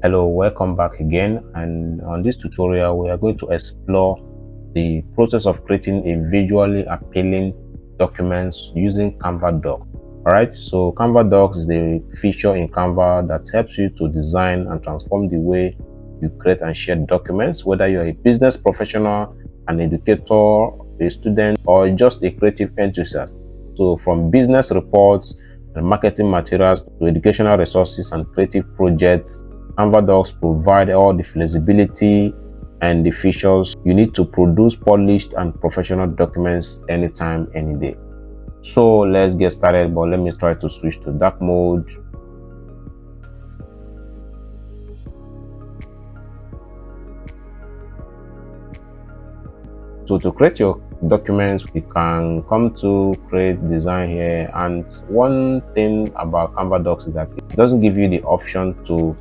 Hello, welcome back again, and on this tutorial we are going to explore the process of creating a visually appealing documents using Canva Docs. Alright, so Canva Docs is the feature in Canva that helps you to design and transform the way you create and share documents, whether you're a business professional, an educator, a student, or just a creative enthusiast. So from business reports and marketing materials to educational resources and creative projects, Canva Docs provide all the flexibility and the features you need to produce polished and professional documents anytime, any day. So let's get started, but let me try to switch to dark mode. So to create your documents, we can come to create design here, and one thing about Canva Docs is that it doesn't give you the option to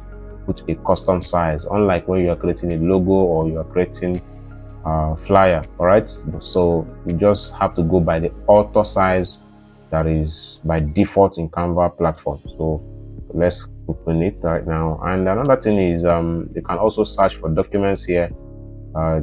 put a custom size, unlike when you are creating a logo or you are creating a flyer. All right, so you just have to go by the auto size that is by default in Canva platform. So let's open it right now. And another thing is you can also search for documents here.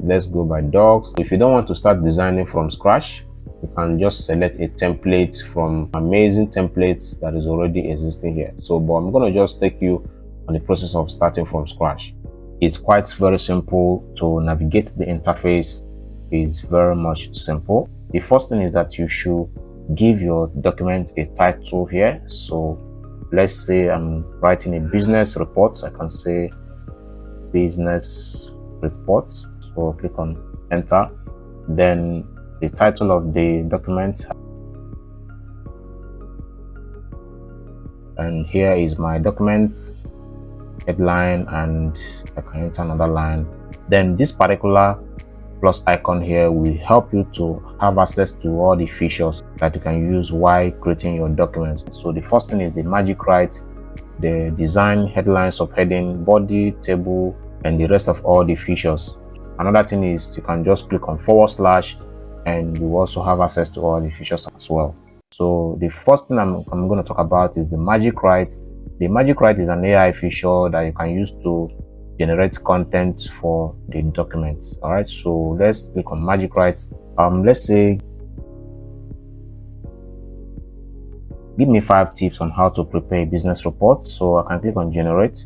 Let's go by docs. If you don't want to start designing from scratch, you can just select a template from amazing templates that is already existing here. So but I'm going to just take you on the process of starting from scratch. It's quite very simple to navigate. The interface is very much simple. The first thing is that you should give your document a title here. So let's say I'm writing a business report. I can say business report. So click on enter. Then the title of the document, and here is my document headline, and I can enter another line. Then this particular plus icon here will help you to have access to all the features that you can use while creating your documents. So the first thing is the magic write, the design, headline, subheading, body, table, and the rest of all the features. Another thing is you can just click on / and you also have access to all the features as well. So the first thing I'm going to talk about is the magic write. The magic write is an AI feature that you can use to generate content for the documents. All right, so let's click on magic write. Let's say give me 5 tips on how to prepare a business report. So I can click on generate.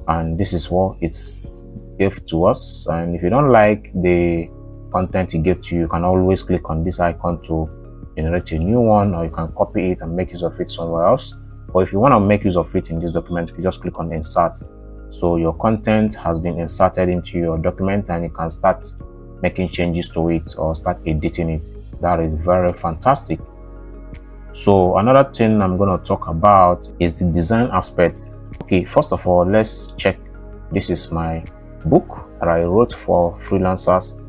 And this is what it's gave to us. And if you don't like the content it gives to you, you can always click on this icon to generate a new one, or you can copy it and make use of it somewhere else. Or if you want to make use of it in this document, you just click on insert. So your content has been inserted into your document and you can start making changes to it or start editing it. That is very fantastic. So another thing I'm going to talk about is the design aspect. Okay, first of all, let's check. This is my book that I wrote for freelancers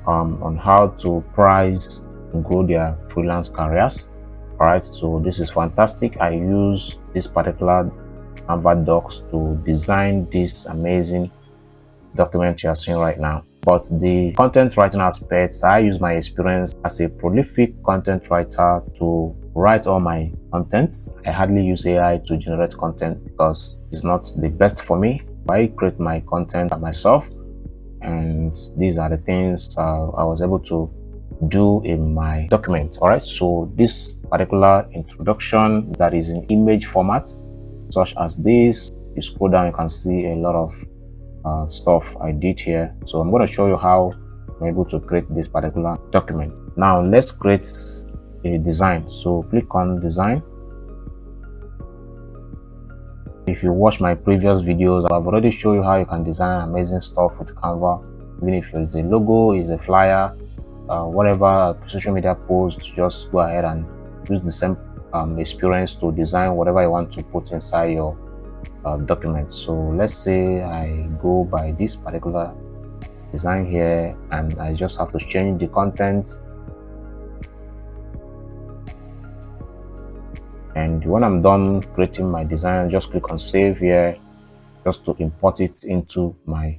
on how to price and grow their freelance careers. All right, so this is fantastic. I use this particular Canva Docs to design this amazing document you are seeing right now. But the content writing aspects, I use my experience as a prolific content writer to write all my content. I hardly use AI to generate content because it's not the best for me. I create my content by myself, and these are the things I was able to do in my document. All right, so this particular introduction that is in image format, such as this, you scroll down, you can see a lot of stuff I did here. So I'm going to show you how I'm able to create this particular document. Now let's create a design. So click on design. If you watch my previous videos, I've already shown you how you can design amazing stuff with Canva. Even if it's a logo, it's a flyer, whatever social media post, just go ahead and use the same experience to design whatever you want to put inside your document. So let's say I go by this particular design here, and I just have to change the content. And when I'm done creating my design, just click on save here just to import it into my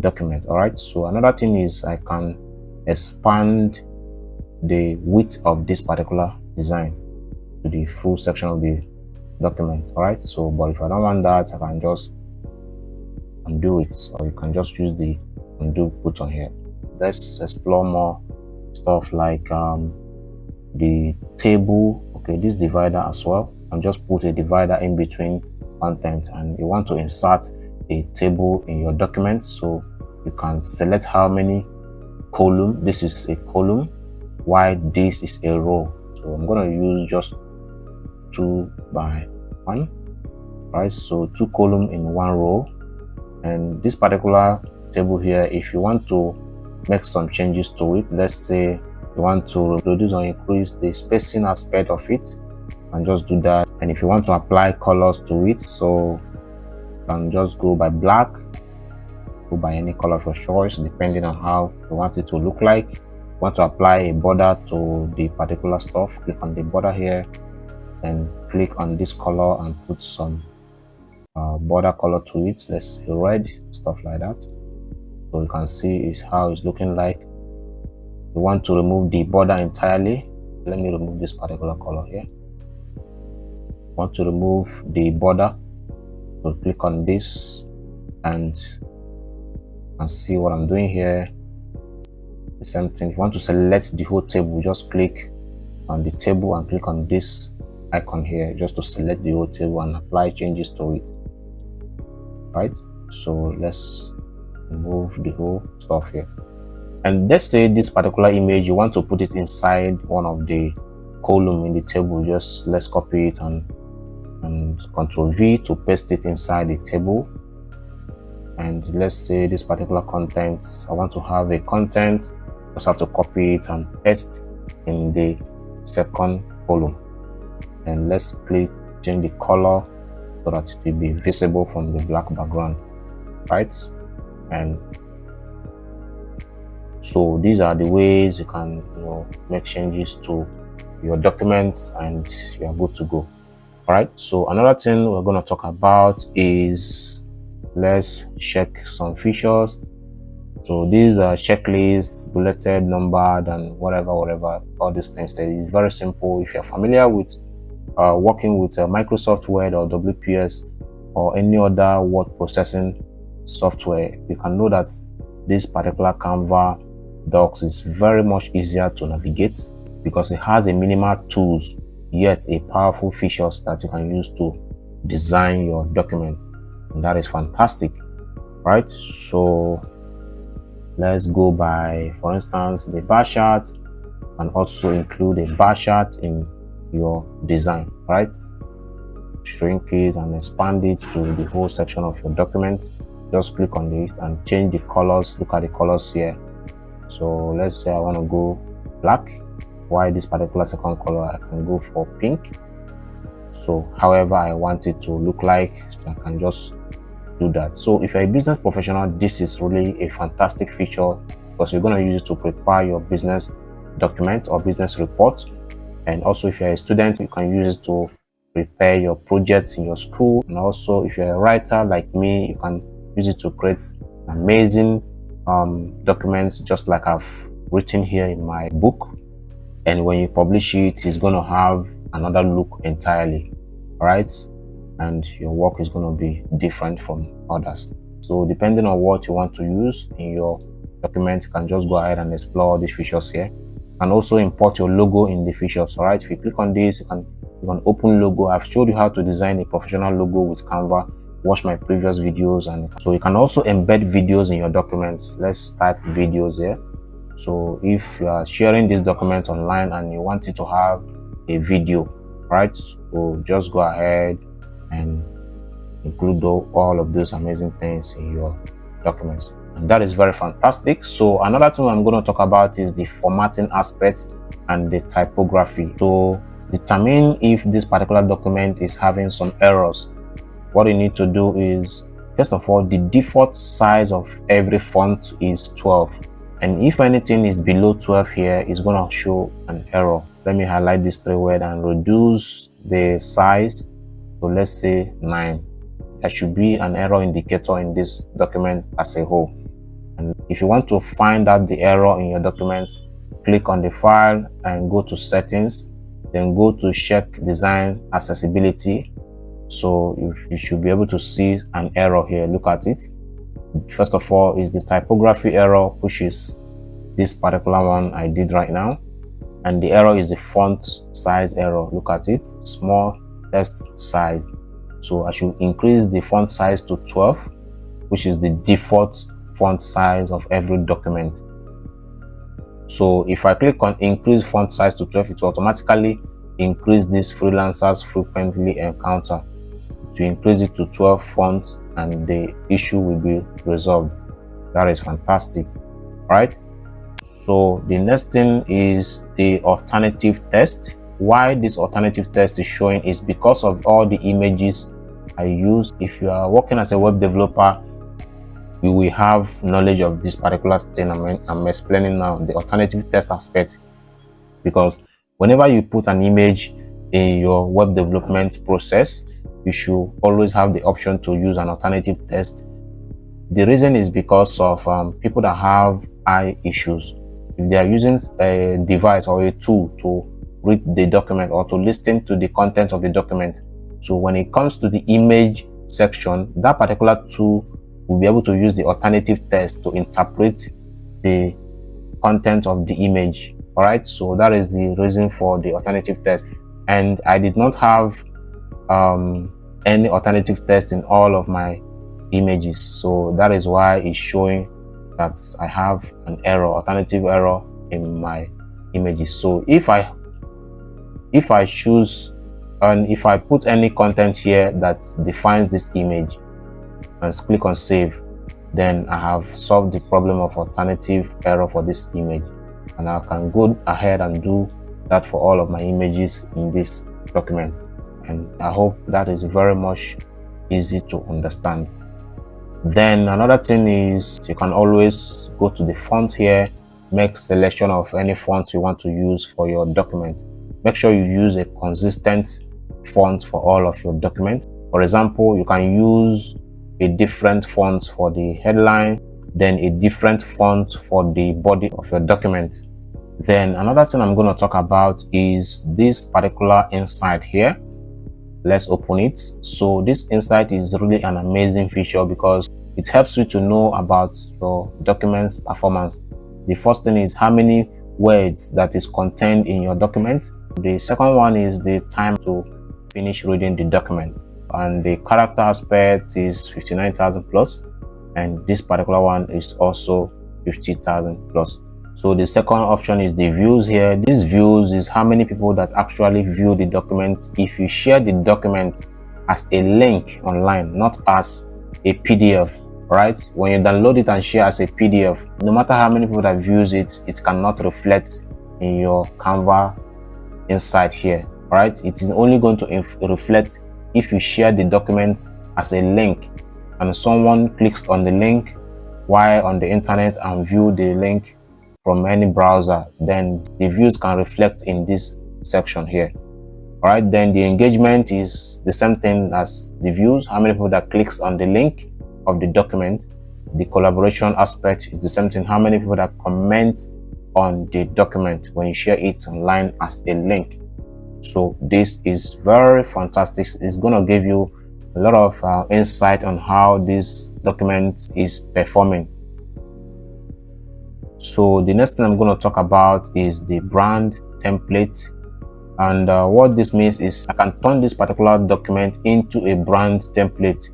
document. All right, so another thing is I can expand the width of this particular design. to the full section of the document. All right, so but if I don't want that, I can just undo it, or you can just use the undo button here. Let's explore more stuff like the table. Okay, this divider as well, and just put a divider in between content, and you want to insert a table in your document, so you can select how many column. This is a column, while this is a row. So I'm going to use just 2 by 1. Right, so 2 columns in 1 row. And this particular table here, if you want to make some changes to it, let's say you want to reduce or increase the spacing aspect of it, and just do that. And if you want to apply colors to it, so you can just go by black, go by any color of your choice depending on how you want it to look like. You want to apply a border to the particular stuff, click on the border here, and click on this color and put some border color to it. Let's say red, stuff like that. So you can see is how it's looking like. You want to remove the border entirely. Let me remove this particular color here. Want to remove the border, so click on this, and you can see what I'm doing here. The same thing. If you want to select the whole table, just click on the table and click on this icon here, just to select the whole table and apply changes to it. Right, so let's remove the whole stuff here. And let's say this particular image, you want to put it inside one of the column in the table. Just let's copy it and Ctrl V to paste it inside the table. And let's say this particular content, I want to have a content, just have to copy it and paste in the second column. And let's click change the color so that it will be visible from the black background. Right, and so these are the ways you can make changes to your documents, and you are good to go. All right, so another thing we're going to talk about is, let's check some features. So these are checklists, bulleted, numbered, and whatever, all these things. It's very simple. If you're familiar with working with Microsoft Word or WPS or any other word processing software, you can know that this particular Canva Docs is very much easier to navigate because it has a minimal tools, yet a powerful features that you can use to design your document, and that is fantastic. Right, so let's go by, for instance, the bar chart, and also include a bar chart in your design. Right, shrink it and expand it to the whole section of your document. Just click on it and change the colors. Look at the colors here. So let's say I want to go black, while this particular second color I can go for pink. So however I want it to look like, I can just do that. So if you're a business professional, this is really a fantastic feature, because you're going to use it to prepare your business document or business report. And also if you're a student, you can use it to prepare your projects in your school. And also if you're a writer like me, you can use it to create amazing documents, just like I've written here in my book. And when you publish it, it's going to have another look entirely. All right, and your work is going to be different from others. So depending on what you want to use in your document, you can just go ahead and explore these features here. You can also import your logo in the features. All right, if you click on this, you can open logo. I've showed you how to design a professional logo with Canva. Watch my previous videos. And so you can also embed videos in your documents. Let's type videos here. So if you are sharing this document online and you want it to have a video, right, so just go ahead and include all of those amazing things in your documents, and that is very fantastic. So another thing I'm going to talk about is the formatting aspect and the typography. So determine if this particular document is having some errors. What you need to do is, first of all, the default size of every font is 12, and if anything is below 12 here, it's going to show an error. Let me highlight this 3 word and reduce the size. So let's say 9. There should be an error indicator in this document as a whole. And if you want to find out the error in your document, click on the file and go to settings then go to check design accessibility. So you should be able to see an error here. Look at it. First of all is the typography error, which is this particular one I did right now, and the error is the font size error. Look at it, small text size. So I should increase the font size to 12, which is the default font size of every document. So if I click on increase font size to 12, it will automatically increase this freelancers frequently encounter to increase it to 12 fonts, and the issue will be resolved. That is fantastic, right? So the next thing is the alternative text. Why this alternative text is showing is because of all the images I use. If you are working as a web developer, you will have knowledge of this particular thing I'm explaining now, the alternative text aspect, because whenever you put an image in your web development process, you should always have the option to use an alternative text. The reason is because of people that have eye issues. If they are using a device or a tool to read the document or to listen to the content of the document, so when it comes to the image section, that particular tool will be able to use the alternative text to interpret the content of the image. All right, so that is the reason for the alternative text. And I did not have any alternative text in all of my images, so that is why it's showing that I have an error, alternative error in my images. So if I choose and if I put any content here that defines this image and click on save, then I have solved the problem of alternative error for this image, and I can go ahead and do that for all of my images in this document. And I hope that is very much easy to understand. Then another thing is you can always go to the font here, make selection of any font you want to use for your document. Make sure you use a consistent font for all of your documents. For example, you can use a different font for the headline, then a different font for the body of your document. Then another thing I'm going to talk about is this particular insight here. Let's open it. So this insight is really an amazing feature because it helps you to know about your document's performance. The first thing is how many words that is contained in your document. The second one is the time to finish reading the document, and the character aspect is 59,000 plus, and this particular one is also 50,000 plus. So the second option is the views here. These views is how many people that actually view the document. If you share the document as a link online, not as a PDF, right? When you download it and share as a PDF, no matter how many people that views it, it cannot reflect in your Canva insight here, right? It is only going to reflect if you share the document as a link and someone clicks on the link while on the internet and view the link from any browser, then the views can reflect in this section here. All right, then the engagement is the same thing as the views, how many people that clicks on the link of the document. The collaboration aspect is the same thing, how many people that comment on the document when you share it online as a link. So this is very fantastic. It's going to give you a lot of insight on how this document is performing. So the next thing I'm going to talk about is the brand template, and what this means is I can turn this particular document into a brand template,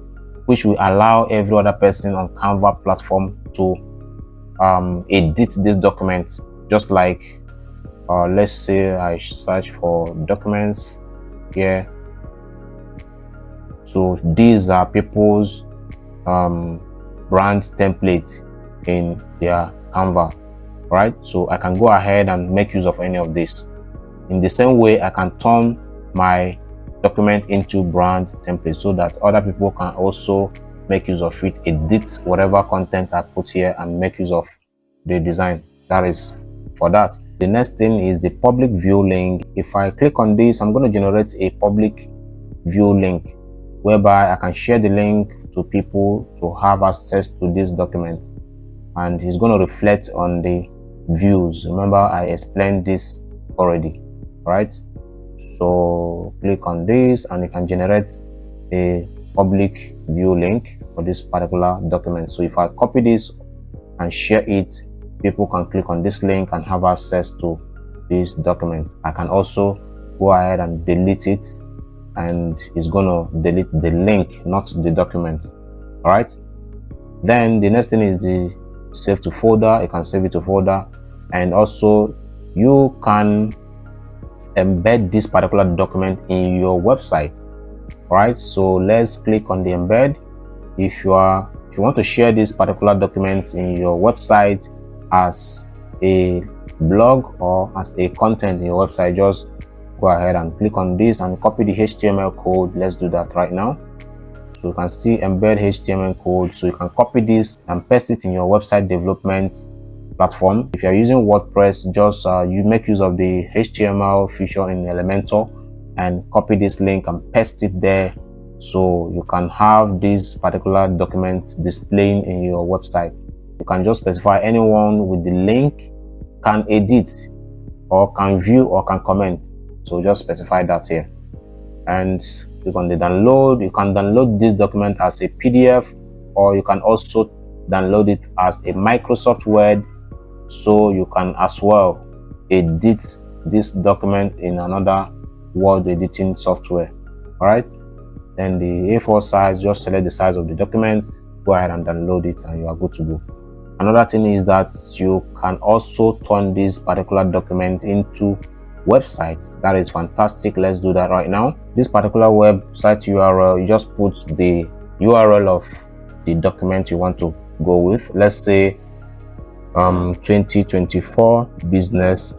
which will allow every other person on Canva platform to edit this document. Just like let's say I search for documents here. So these are people's brand template in their Canva, right? So I can go ahead and make use of any of this. In the same way, I can turn my document into brand template so that other people can also make use of it, edit whatever content I put here and make use of the design. That is for that. The next thing is the public view link. If I click on this, I'm going to generate a public view link whereby I can share the link to people to have access to this document, and it's going to reflect on the views. Remember, I explained this already, right? So click on this and you can generate a public view link for this particular document. So if I copy this and share it, people can click on this link and have access to this document. I can also go ahead and delete it, and it's gonna delete the link, not the document. All right, then the next thing is the save to folder. You can save it to folder, and also you can embed this particular document in your website. All right, so let's click on the embed. If you want to share this particular document in your website as a blog or as a content in your website, just go ahead and click on this and copy the HTML code. Let's do that right now. So you can see embed HTML code. So you can copy this and paste it in your website development platform. If you're using WordPress, just you make use of the HTML feature in Elementor and copy this link and paste it there, so you can have this particular document displaying in your website. You can just specify anyone with the link can edit or can view or can comment. So just specify that here, and click on the download. You can download this document as a PDF, or you can also download it as a Microsoft Word, so you can as well edit this document in another word editing software. All right, then the A4 size, just select the size of the document, go ahead and download it, and you are good to go. Another thing is that you can also turn this particular document into websites. That is fantastic. Let's do that right now. This particular website URL, you just put the URL of the document you want to go with. Let's say 2024 business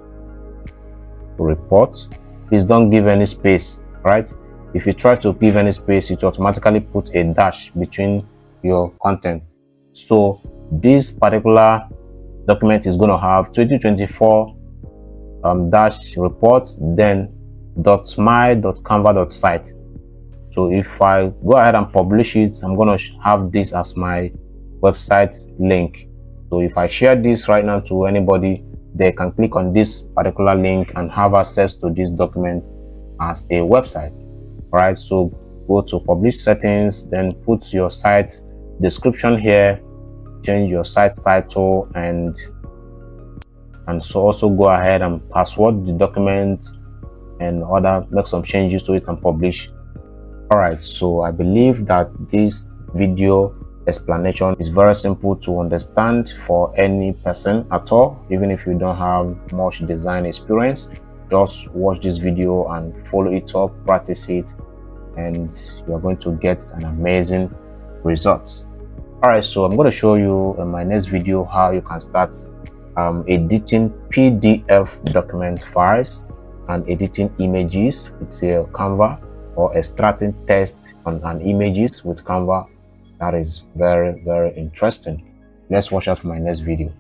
report. Please don't give any space, right? If you try to give any space, it automatically put a dash between your content. So this particular document is going to have 2024 dash reports, then .my.canva.site. So if I go ahead and publish it, I'm going to have this as my website link. So if I share this right now to anybody, they can click on this particular link and have access to this document as a website. All right, so go to publish settings, then put your site description here, change your site title, and so also go ahead and password the document and make some changes to it and publish. All right, so I believe that this video explanation is very simple to understand for any person at all. Even if you don't have much design experience, just watch this video and follow it up, practice it, and you're going to get an amazing results. All right, so I'm going to show you in my next video how you can start editing PDF document files and editing images with Canva, or extracting text and images with Canva. That is very, very interesting. Let's watch out for my next video.